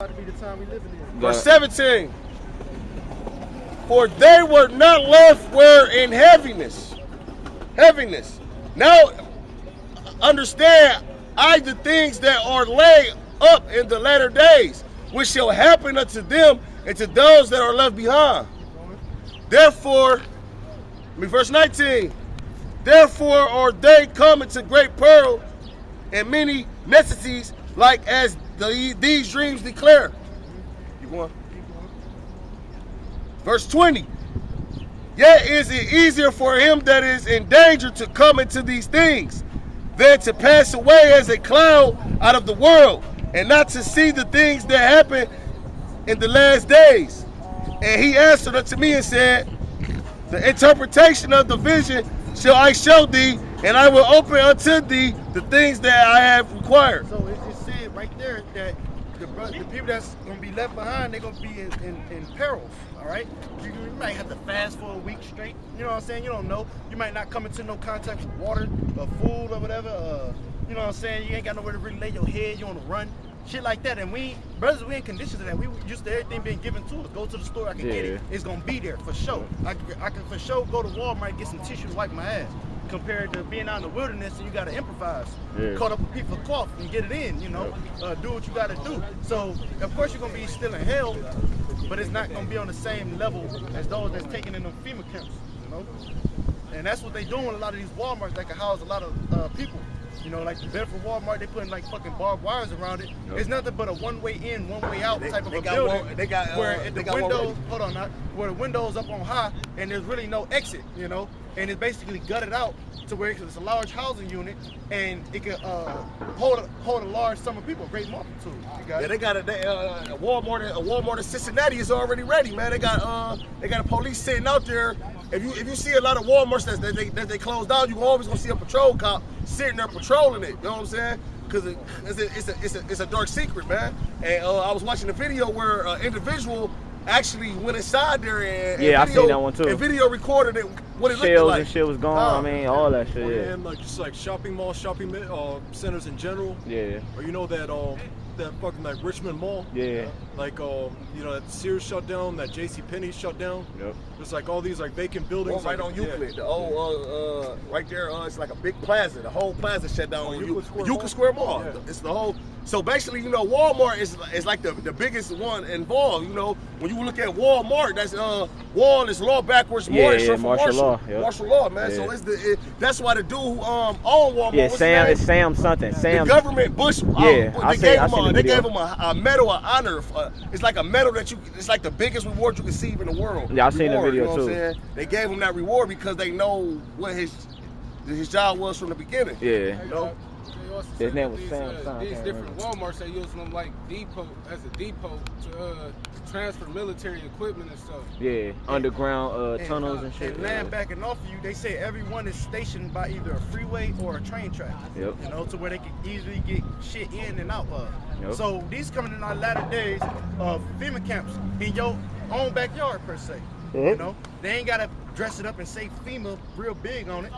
Verse 17. For they were not left where in heaviness. Now understand the things that are laid up in the latter days, which shall happen unto them and to those that are left behind. Therefore, verse 19. Therefore are they come into great peril and many necessities, like as these dreams declare. You want? Verse 20. Yet is it easier for him that is in danger to come into these things than to pass away as a cloud out of the world, and not to see the things that happen in the last days. And he answered unto me and said, the interpretation of the vision shall I show thee, and I will open unto thee the things that I have required. So it's just saying right there that the people that's going to be left behind, they're going to be in perils, all right? You might have to fast for a week straight, you know what I'm saying? You don't know. You might not come into no contact with water or food or whatever. You know what I'm saying? You ain't got nowhere to really lay your head. You on the run. Shit like that. And we in conditions of that. We used to everything being given to us. Go to the store, I can get it. It's going to be there for sure. I can for sure go to Walmart and get some tissue to wipe my ass. Compared to being out in the wilderness and you got to improvise. Cut up a piece of cloth and get it in, you know. Do what you got to do. So, of course, you're going to be still in hell, but it's not going to be on the same level as those that's taken in them FEMA camps, you know. And that's what they doing with a lot of these Walmarts that can house a lot of people. You know, like the Bedford Walmart, they putting like fucking barbed wires around it. It's nothing but a one-way in, one-way out type of a building. Where the windows up on high and there's really no exit, you know. And it's basically gutted out to where it's a large housing unit and it can hold a large sum of people, a great multitude. They got a Walmart in Cincinnati is already ready, man. They got a police sitting out there. If you see a lot of Walmarts that they closed down, you always gonna see a patrol cop sitting there patrolling it. You know what I'm saying? Because it's a dark secret, man. And I was watching a video where an individual actually went inside there and I seen that one too. And video recorded it. What it looked looked like. And shit was gone. I mean, all that shit. Yeah, and like just like shopping malls, shopping centers in general. Yeah. Or you know that fucking like Richmond Mall. Yeah. Like you know that Sears shut down, that JCPenney shut down. Yep. There's like all these like vacant buildings. Right on Euclid. The old right there. It's like a big plaza. The whole plaza shut down on Euclid Square Mall. Yeah. It's the whole. So basically, you know, Walmart is like the biggest one involved. You know, when you look at Walmart, that's Wall is law backwards. Martial law. Yep. Martial law, man. So that's why the dude who owned Walmart. Yeah, it's Sam something. Sam. The government Bush. They gave him a medal of honor. It's like a medal that it's like the biggest reward you can receive in the world. Yeah, I seen the video too. They gave him that reward because they know what his job was from the beginning. Yeah. You know? His name was Sam. These different Walmarts, they using them like as a depot to transfer military equipment and stuff. Yeah, underground tunnels and shit. And land backing off of you, they say everyone is stationed by either a freeway or a train track. Yep. You know, to where they can easily get shit in and out of. Yep. So these coming in our latter days of FEMA camps in your own backyard per se. You know, they ain't gotta dress it up and say FEMA real big on it.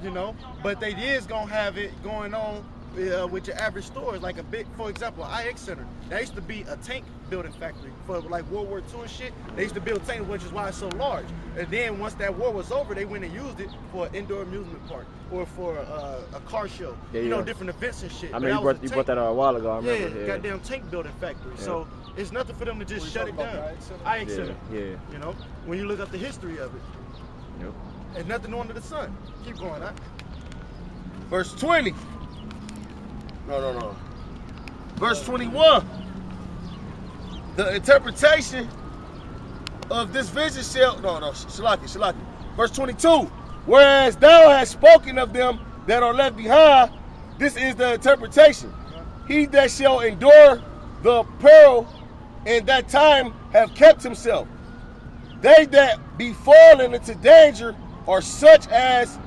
You know, but they is gonna have it going on with your average stores, like for example, IX Center. That used to be a tank building factory for like World War II and shit. They used to build tanks, which is why it's so large. And then once that war was over, they went and used it for an indoor amusement park or for a car show. You know, different events and shit. I mean, you brought that out a while ago. I remember. Yeah, goddamn tank building factory. Yeah. So it's nothing for them to just shut it down. IX Center. Yeah. You know, when you look up the history of it. Yep. There's nothing under the sun. Keep going, huh? Verse 20. No. Verse 21. The interpretation of this vision shall... Shalaki. Verse 22. Whereas thou hast spoken of them that are left behind, this is the interpretation. He that shall endure the peril in that time have kept himself. They that be fallen into danger are such as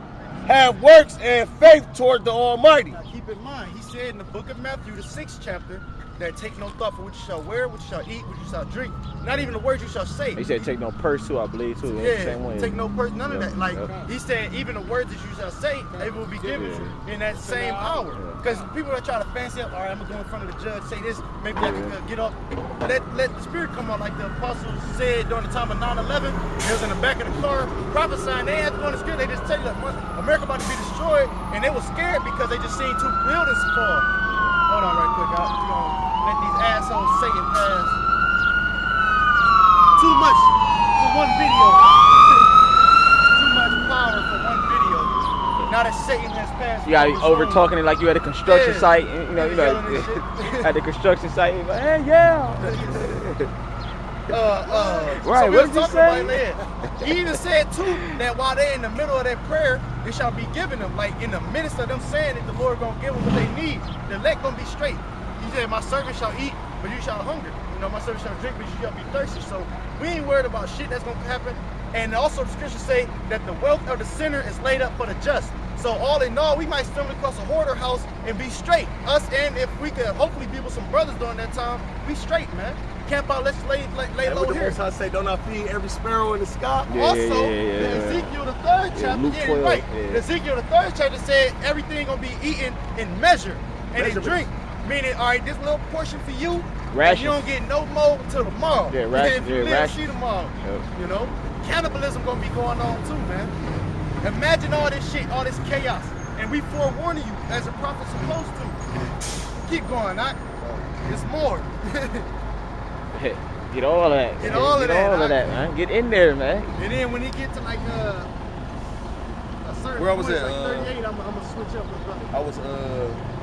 have works and faith toward the Almighty. Now keep in mind, he said in the book of Matthew, the 6th chapter, that take no thought for what you shall wear, what you shall eat, what you shall drink. Not even the words you shall say. He said take no purse too, I believe too. Yeah, Same way. take no person, none of that. Like Yep. he said, even the words that you shall say, they will be given in that same hour. Because people that try to fancy up, all right, I'm gonna go in front of the judge, say this, maybe I can get up. Let the spirit come out, like the apostles said during the time of 9/11. They was in the back of the car prophesying. They had to go in the spirit. They just tell you, like, America about to be destroyed, and they were scared because they just seen 2 buildings fall. Hold on, right quick. I'm gonna let these assholes Satan pass. Too much for one video. Too much power for one video. Now that Satan has passed. You gotta be over talking it like you at a construction Yeah. site. You know, Yelling and shit. at the construction site. Like, hey, yeah. Right, So we what was did you talking say? about it, man. He even said too that while they're in the middle of that prayer, it shall be given them. Like in the midst of them saying that the Lord gonna give them what they need, the elect gonna be straight. He said, my servant shall eat, but you shall hunger. You know, my servant shall drink, but you shall be thirsty. So we ain't worried about shit that's gonna happen. And also the scriptures say that the wealth of the sinner is laid up for the just. So all in all, we might stumble across a hoarder house and be straight. Us, and if we could hopefully be with some brothers during that time, we straight, man. Camp out, let's lay And low what the here. Most High say, don't I feed every sparrow in the sky? Yeah, Also, yeah. Ezekiel the 3rd chapter, Luke 12, right. yeah. Ezekiel the 3rd chapter said everything gonna be eaten in measure and in Measurement. drink. Meaning, all right, this little portion for you, and Rations. you don't get no more till tomorrow. Yeah, rations, If you yeah, live, rations. see tomorrow. Yep. You know, cannibalism gonna be going on too, man. Imagine all this shit, all this chaos, and we forewarning you as a prophet supposed to. Keep going, it's more. Get all of that. Get man. all of that, all huh? of that, man. Get in there, man. And then when he get to like a certain Where I was point, at, like 38, I'm gonna switch up with brother. I was,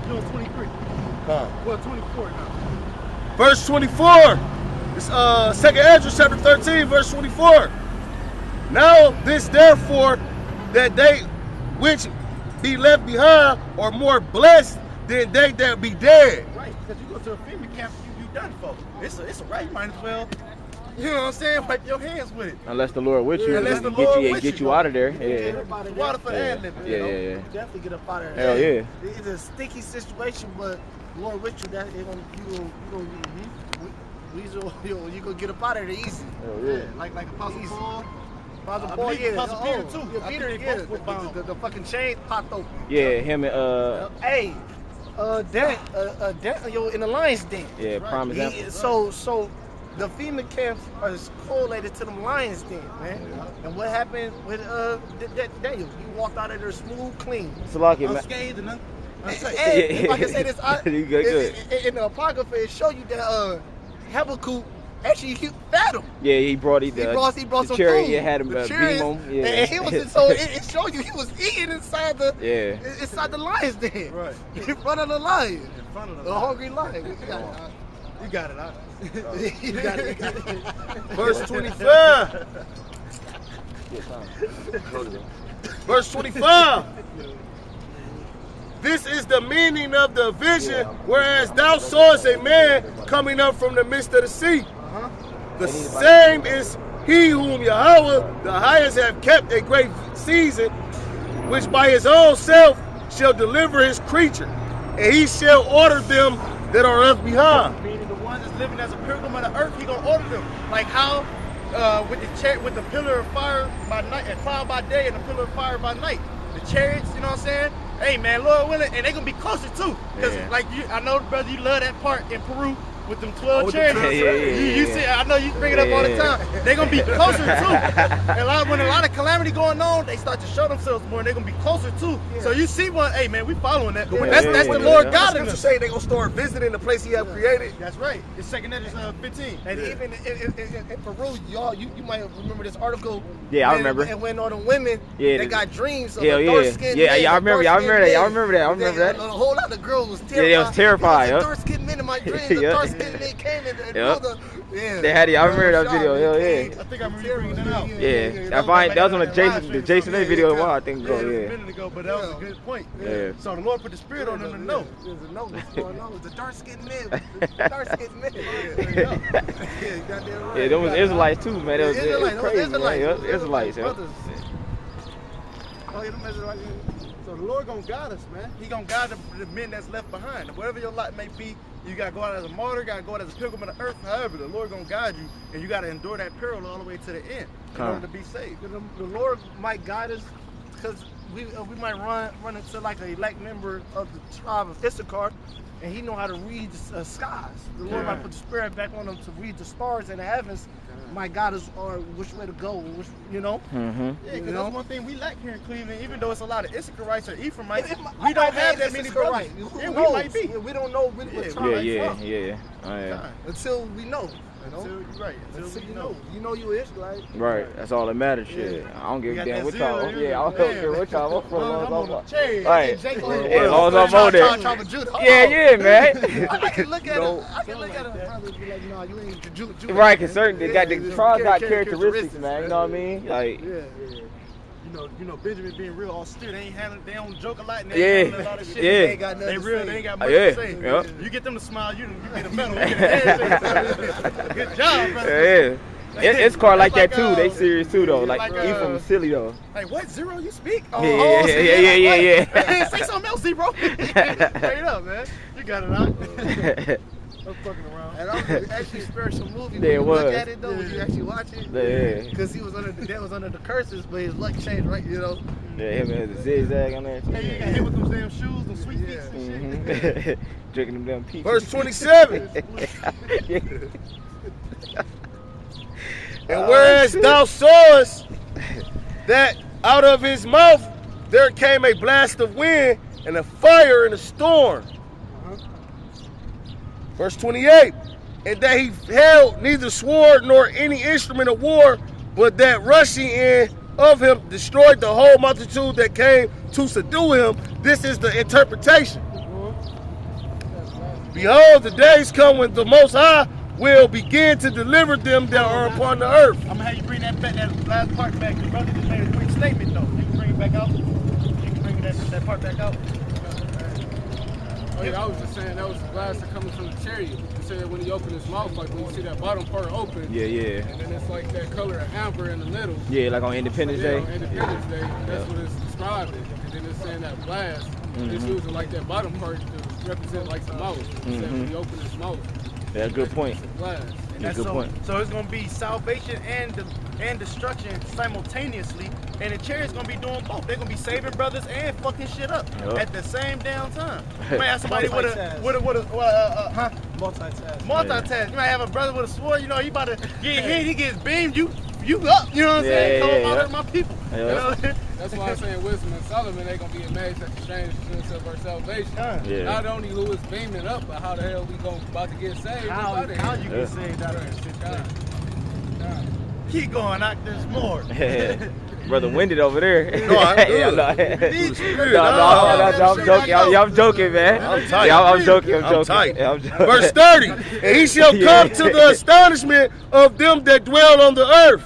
You on 23? calm. Well, 24 now. Verse 24. It's 2nd Ezra chapter 13, verse 24. Now this therefore that they which be left behind are more blessed than they that be dead. Right, because you go to a FEMA camp, you done for. It's a right. You might as well, you know what I'm saying? Wipe your hands with it. Unless the Lord with you, Unless and the get Lord you with and get you. you out of there. Get Yeah. up out of Water there. for the ad living. Yeah, yeah, yeah. Definitely get up out of Hell there. yeah. It's a sticky situation, but Lord with you, that you gonna get up out of there easy. Hell yeah. Like Apostle Easy. Paul. Father I Paul, believe yeah, Apostle Peter, too. Yeah, I Peter, think they yeah, both were bound. the fucking chain popped open. Yeah, him and Hey, Daniel in the lion's den. yeah, prime example. So the FEMA camps are correlated to them lions den, man. And what happened with Daniel? He walked out of there smooth, clean. Salaki, man. Unscathed and Hey, if I can say this, You good. in the Apocrypha, it show you that Habakkuk actually fed him. Yeah, he brought He brought some chariot. food. It had him The beam chariots, him. Yeah. and he was so it showed you he was eating inside the Yeah. lion's den. Right. In front of the lion, in front of a hungry lion. You got it, huh? You got it. Verse 25. Verse 25. This is the meaning of the vision, whereas thou sawest a man coming up from the midst of the sea. The same is he whom Yahweh the highest have kept a great season, which by his own self shall deliver his creature, and he shall order them that are left behind. Meaning the ones that's living as a pilgrim of the earth, he gonna order them. Like how with the pillar of fire by night, and cloud by day, and the pillar of fire by night. The chariots, you know what I'm saying? Hey man, Lord willing, and they gonna be closer too. Cause like I know, brother, you love that part in Peru with them 12 chariots. You see, I know you bring it up all the time. They gonna be closer too. And when a lot of calamity going on, they start to show themselves more, and they gonna be closer too. So you see one, hey man, we following that. That's the Lord God in To us. say they gonna start visiting the place he have created. That's right. It's 2nd Ezra 15. And even in Peru, y'all, you might remember this article. Yeah, I remember. And when all the women, they got dreams of a dark skinned Yeah, man. I remember that. I remember that. A whole lot of girls was terrified. Yeah, they was terrified. There was a dark skinned man in my dreams. The dark skinned man came and They had it. I remember that video. Hell yeah. I think I remember bringing that out. Yeah, that was on the Jason A video a while, I think. A minute ago, but that was a good point. Yeah. So the Lord put the spirit on them to know. There's a know what's going on. It's a dark skinned man. Dark skinned man. Yeah, you got that right. Yeah, them was Israelites too, man. It was crazy, Israelites. man. Israelites, yeah. Oh, yeah, them Israelites. So the Lord gonna guide us, man. He gonna guide the men that's left behind. Whatever your lot may be, You gotta go out as a martyr, gotta go out as a pilgrim of the earth. However, the Lord gonna guide you, and you gotta endure that peril all the way to the end in order to be saved. The Lord might guide us because we might run into like an elect member of the tribe of Issachar, and he know how to read the skies. The Lord might put the spirit back on him to read the stars in the heavens. Might guide us or which way to go, which Yeah, because that's one thing we lack here in Cleveland. Even though it's a lot of Issacharites or Ephraimites, we don't have that many brothers. Who Yeah, we knows? might be. We don't know really what tribe they from. Until we know. Until you know you Israelite. Right, that's all that matters. Shit, I don't give a damn what y'all. I don't care what y'all. I'm from. Right, as long as I'm on there. Man. I can look at it. I can look at it, brother, and be like, nah, you ain't the Jew. Right, cause certain they got the tribes got characteristics, man. You know what I mean? Like, You know, Benjamin being real austere. They don't joke a lot. And they ain't handling a lot of shit. They ain't got nothing to say. They ain't got much to say. You get them to smile, you get a medal. You get a good job, brother. It's called like that too. They serious too though. Like Ephraim silly though. Like what? Zero? You speak? Yeah. Say something else, bro. Straight up, man. You got it out. I'm fucking around. And I was actually spiritual movie. Yeah, it was. Look at it though, when you actually watch it. Because he was under the curses, but his luck changed, right? You know. Yeah, him had the zigzag on there. Hey, you got hit with those damn shoes, those sweet feet and shit. Drinking them damn peaches. Verse 27. And whereas thou sawest that out of his mouth there came a blast of wind and a fire and a storm. Verse 28. And that he held neither sword nor any instrument of war, but that rushing in of him destroyed the whole multitude that came to subdue him. This is the interpretation. Behold, the days come when the Most High will begin to deliver them that are upon the earth. I'm gonna have you bring that last part back. The brother just made a quick statement though. You can bring it back out. You can bring that part back out. Oh yeah, I was just saying that was the blast coming from the chariot. He said when he opened his mouth, like when you see that bottom part open. Yeah. And then it's like that color of amber in the middle. Yeah, like on Independence Day. On Independence Day, that's what it's describing. And then it's saying that blast. It's using like that bottom part to represent like the mouth. He said when he opened his mouth. Yeah, good point. Blast. Yeah, good point. So it's gonna be salvation and destruction simultaneously, and the chariot's gonna be doing both. They're gonna be saving brothers and fucking shit up at the same damn time. You might have somebody with a multitask. You might have a brother with a sword. You know, he about to get hit. He gets beamed. You up. You know what I'm saying? Come out my people. You know? That's why I'm saying Wisdom and Solomon, they gonna be amazed at the strangeness of our salvation. Not only who is beaming up, but how the hell we about to get saved. How you get saved out of this situation. Keep going, there's more. Brother Winded over there. No, I'm good. I'm joking. I'm joking, man. I'm tight. I'm joking. I'm tight. Verse 30. And he shall come to the astonishment of them that dwell on the earth.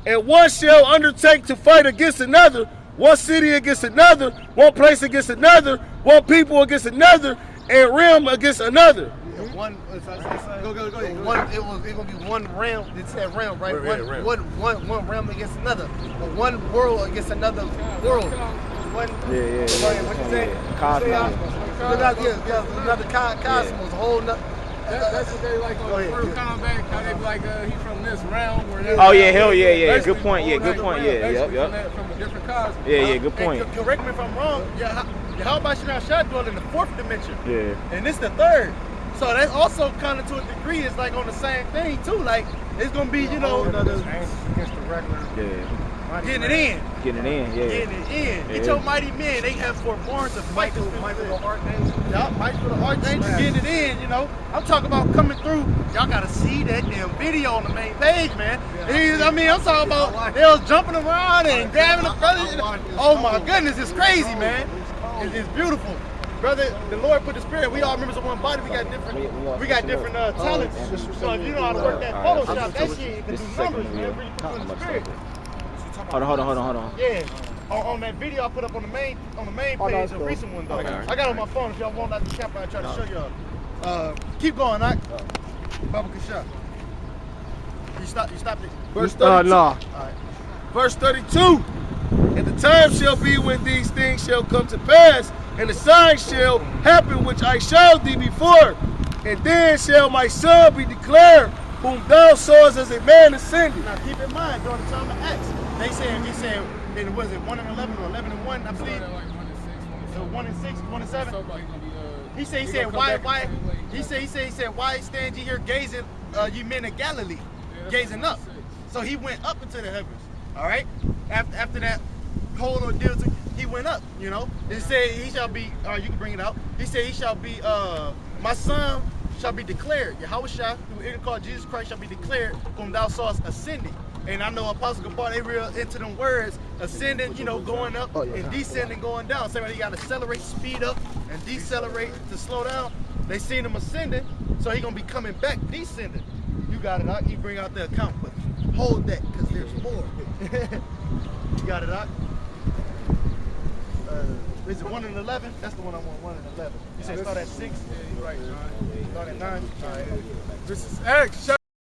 And one shall undertake to fight against another, one city against another, one place against another, one people against another, and realm against another. Go ahead. It gonna be one realm. It said realm, right? One realm against another, but one world against another world. What you say? Cosmos. Another cosmos. A whole nother. That's what they like on the first combat. How they be like, he from this realm. Oh yeah, hell yeah. Good point. Yeah, good point. Yeah, yep. From a different cosmos. Yeah, good point. And correct me if I'm wrong. How about you now? Shot dwell in the fourth dimension. Yeah. And this the third. So that also kind of to a degree is like on the same thing too. Like it's gonna be, you know, against the regular. Getting it in. Getting it in. Get your mighty men. They have forborne to fight this Michael the Archangel. Y'all, Michael the Archangel getting it in, you know. I'm talking about coming through. Y'all gotta see that damn video on the main page, man. I'm talking about they was jumping around and grabbing the brother. Oh my goodness, it's crazy, man. It's beautiful. Brother, the Lord put the spirit. We all members of one body. We got different talents. So if you know how to work that Photoshop, that shit, you can do numbers, man. Really put in the spirit. Hold on. Yeah. On that video I put up on the main page, a recent one though. I got it on my phone. If y'all want, I can cap I try to show y'all. Keep going, Baba Kasha. You stopped it. Verse 32. No. All right. Verse 32. And the time shall be when these things shall come to pass, and the signs shall happen which I showed thee before. And then shall my son be declared, whom thou sawest as a man ascending. Now keep in mind, during the time of Acts, he said, then was it 1 and 11 or 11 and 1, I believe? Like 1 and 6, 1 and 7. So like He said, why stand ye here gazing, ye men of Galilee, gazing up? So he went up into the heavens. All right. After that whole ordeal, he went up. You know, it said he shall be. You can bring it out. He said he shall be. My son shall be declared. Yahweh Shah, who is called Jesus Christ, shall be declared, whom thou sawest ascending. And I know Apostle Gabar, they real into them words, ascending, you know, going up, and descending, going down. Same way you got to accelerate, speed up, and decelerate to slow down. They seen him ascending, so he gonna be coming back, descending. You got it, Doc. You bring out the account, but hold that, because there's more. You got it, Doc. Is it 1 and 11? That's the one I want, 1 and 11. You said start at 6? Yeah, you're right, 9. Start at 9? All right. This is X.